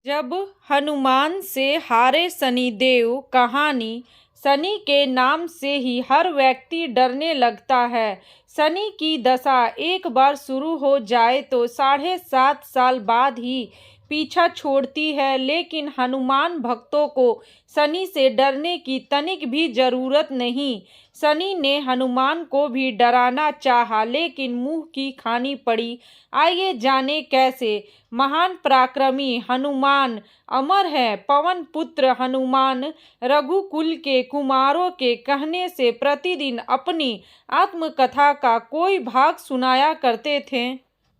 जब हनुमान से हारे शनिदेव कहानी। शनि के नाम से ही हर व्यक्ति डरने लगता है। शनि की दशा एक बार शुरू हो जाए तो 7.5 साल बाद ही पीछा छोड़ती है, लेकिन हनुमान भक्तों को शनि से डरने की तनिक भी जरूरत नहीं। शनि ने हनुमान को भी डराना चाहा, लेकिन मुंह की खानी पड़ी। आइए जाने कैसे। महान पराक्रमी हनुमान अमर है। पवन पुत्र हनुमान रघुकुल के कुमारों के कहने से प्रतिदिन अपनी आत्मकथा का कोई भाग सुनाया करते थे।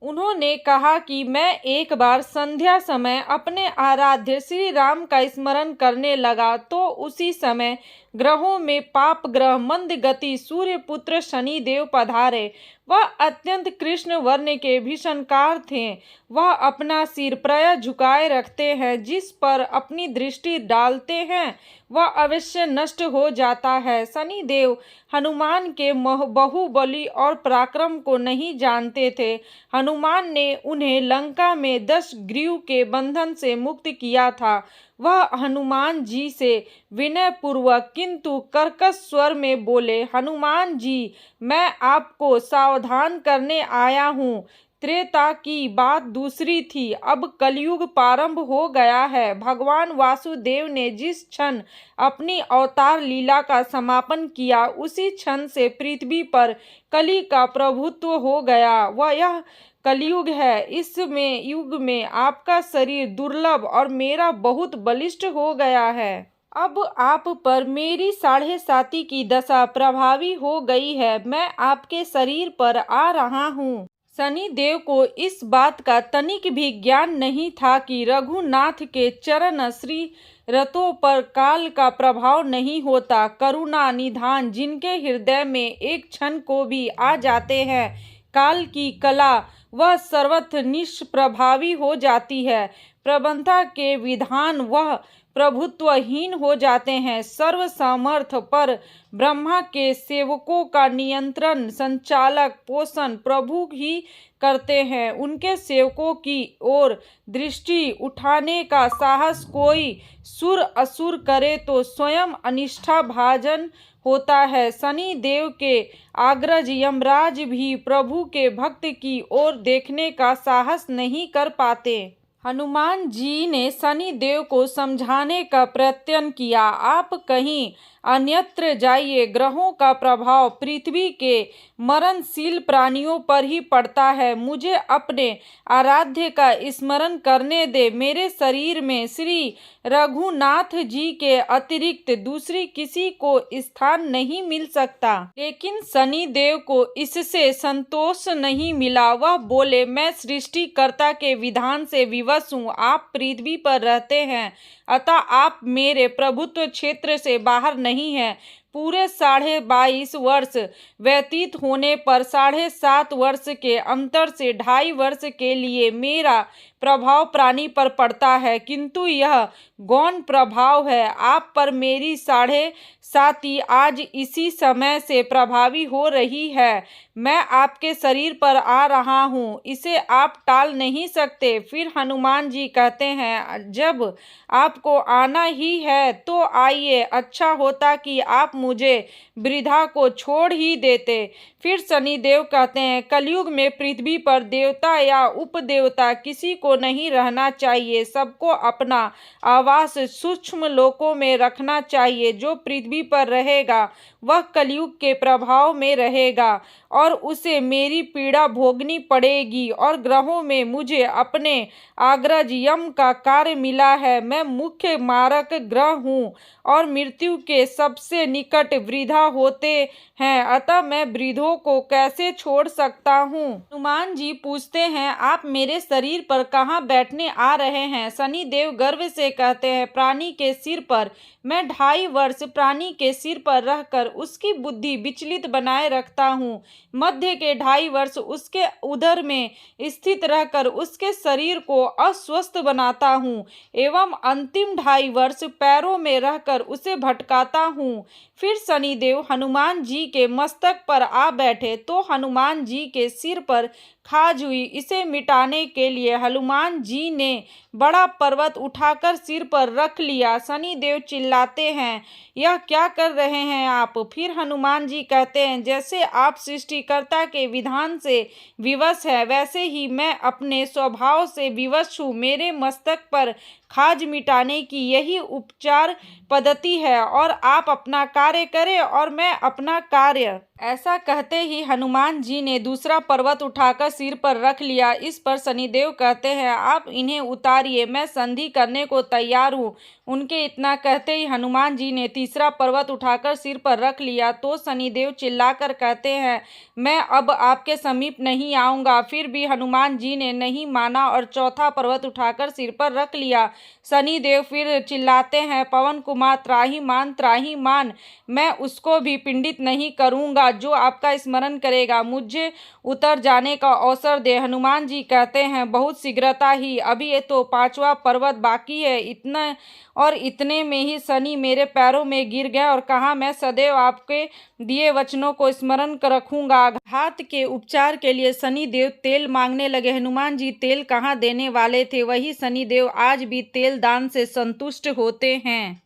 उन्होंने कहा कि मैं एक बार संध्या समय अपने आराध्य श्री राम का स्मरण करने लगा तो उसी समय ग्रहों में पाप ग्रह मंद गति सूर्य पुत्र शनिदेव पधारे। वह अत्यंत कृष्ण वर्ण के भीषणकार थे। वह अपना सिर प्रायः झुकाए रखते हैं, जिस पर अपनी दृष्टि डालते हैं वह अवश्य नष्ट हो जाता है। शनिदेव हनुमान के बाहुबली और पराक्रम को नहीं जानते थे। हनुमान ने उन्हें लंका में 10 ग्रीव के बंधन से मुक्त किया था। वह हनुमान जी से विनय पूर्वक किंतु कर्कश स्वर में बोले, हनुमान जी, मैं आपको सावधान करने आया हूँ। त्रेता की बात दूसरी थी, अब कलयुग प्रारंभ हो गया है। भगवान वासुदेव ने जिस क्षण अपनी अवतार लीला का समापन किया, उसी क्षण से पृथ्वी पर कली का प्रभुत्व हो गया। वह यह कलयुग है। इसमें युग में आपका शरीर दुर्लभ और मेरा बहुत बलिष्ठ हो गया है। अब आप पर मेरी 7.5 की दशा प्रभावी हो गई है। मैं आपके शरीर पर आ रहा हूँ। शनिदेव को इस बात का तनिक भी ज्ञान नहीं था कि रघुनाथ के चरण श्री रथों पर काल का प्रभाव नहीं होता। करुणा निधान जिनके हृदय में एक क्षण को भी आ जाते हैं, काल की कला वह सर्वत्र निष्प्रभावी हो जाती है। प्रबंधता के विधान वह प्रभुत्वहीन हो जाते हैं। सर्व सामर्थ पर ब्रह्मा के सेवकों का नियंत्रण, संचालक, पोषण प्रभु ही करते हैं। उनके सेवकों की ओर दृष्टि उठाने का साहस कोई सुर असुर करे तो स्वयं अनिष्ठा भाजन होता है। शनि देव के अग्रज यमराज भी प्रभु के भक्त की ओर देखने का साहस नहीं कर पाते। हनुमान जी ने शनि देव को समझाने का प्रयत्न किया। आप कहीं अन्यत्र जाइए। ग्रहों का प्रभाव पृथ्वी के मरणशील प्राणियों पर ही पड़ता है। मुझे अपने आराध्य का स्मरण करने दे। मेरे शरीर में श्री रघुनाथ जी के अतिरिक्त दूसरी किसी को स्थान नहीं मिल सकता। लेकिन शनि देव को इससे संतोष नहीं मिला। वह बोले, मैं सृष्टिकर्ता के विधान से विवश हूँ। आप पृथ्वी पर रहते हैं, अतः आप मेरे प्रभुत्व क्षेत्र से बाहर नहीं है। पूरे 22.5 वर्ष व्यतीत होने पर 7.5 वर्ष के अंतर से 2.5 वर्ष के लिए मेरा प्रभाव प्राणी पर पड़ता है, किंतु यह गौण प्रभाव है। आप पर मेरी 7.5 आज इसी समय से प्रभावी हो रही है। मैं आपके शरीर पर आ रहा हूँ, इसे आप टाल नहीं सकते। फिर हनुमान जी कहते हैं, जब आपको आना ही है तो आइए। अच्छा होता कि आप मुझे वृद्धा को छोड़ ही देते। फिर शनिदेव कहते हैं, कलयुग में पृथ्वी पर देवता या उपदेवता किसी को नहीं रहना चाहिए। सबको अपना आवास सूक्ष्म लोकों में रखना चाहिए। जो पृथ्वी पर रहेगा वह कलयुग के प्रभाव में रहेगा और उसे मेरी पीड़ा भोगनी पड़ेगी। और ग्रहों में मुझे अपने अग्रज यम का कार्य मिला है। मैं मुख्य मारक ग्रह हूँ और मृत्यु के सबसे निकट वृद्धा होते हैं, अतः मैं वृद्धों को कैसे छोड़ सकता हूँ। हनुमान जी पूछते हैं, आप मेरे शरीर पर कहाँ बैठने आ रहे हैं। शनिदेव गर्व से कहते हैं, प्राणी के सिर पर। मैं 2.5 वर्ष प्राणी के सिर पर रहकर उसकी बुद्धि विचलित बनाए रखता हूँ। मध्य के 2.5 वर्ष उसके उदर में स्थित रहकर उसके शरीर को अस्वस्थ बनाता हूँ एवं अंतिम 2.5 वर्ष पैरों में रहकर उसे भटकाता हूँ। फिर शनिदेव हनुमान जी के मस्तक पर आ बैठे तो हनुमान जी के सिर पर खाज हुई। इसे मिटाने के लिए हनुमान हनुमान जी ने बड़ा पर्वत उठाकर सिर पर रख लिया। शनिदेव चिल्लाते हैं, यह क्या कर रहे हैं आप? फिर हनुमान जी कहते हैं, जैसे आप सृष्टिकर्ता के विधान से विवश है, वैसे ही मैं अपने स्वभाव से विवश हूँ। मेरे मस्तक पर खाज मिटाने की यही उपचार पद्धति है और आप अपना कार्य करें और मैं अपना कार्य। ऐसा कहते ही हनुमान जी ने दूसरा पर्वत उठाकर सिर पर रख लिया। इस पर शनिदेव कहते हैं, आप इन्हें उतारिए, मैं संधि करने को तैयार हूँ। उनके इतना कहते ही हनुमान जी ने तीसरा पर्वत उठाकर सिर पर रख लिया तो शनिदेव चिल्लाकर कहते हैं, मैं अब आपके समीप नहीं आऊँगा। फिर भी हनुमान जी ने नहीं माना और चौथा पर्वत उठाकर सिर पर रख लिया। शनिदेव फिर चिल्लाते हैं, पवन कुमार त्राहिमाम, मैं उसको भी पिंडित नहीं करूँगा जो आपका स्मरण करेगा। मुझे उतर जाने का अवसर दे। हनुमान जी कहते हैं, बहुत शीघ्रता ही, अभी ये तो पांचवा पर्वत बाकी है। इतने में ही शनि मेरे पैरों में गिर गया और कहा, मैं सदैव आपके दिए वचनों को स्मरण कर रखूंगा। हाथ के उपचार के लिए शनिदेव तेल मांगने लगे। हनुमान जी तेल कहाँ देने वाले थे? वही शनिदेव आज भी तेल दान से संतुष्ट होते हैं।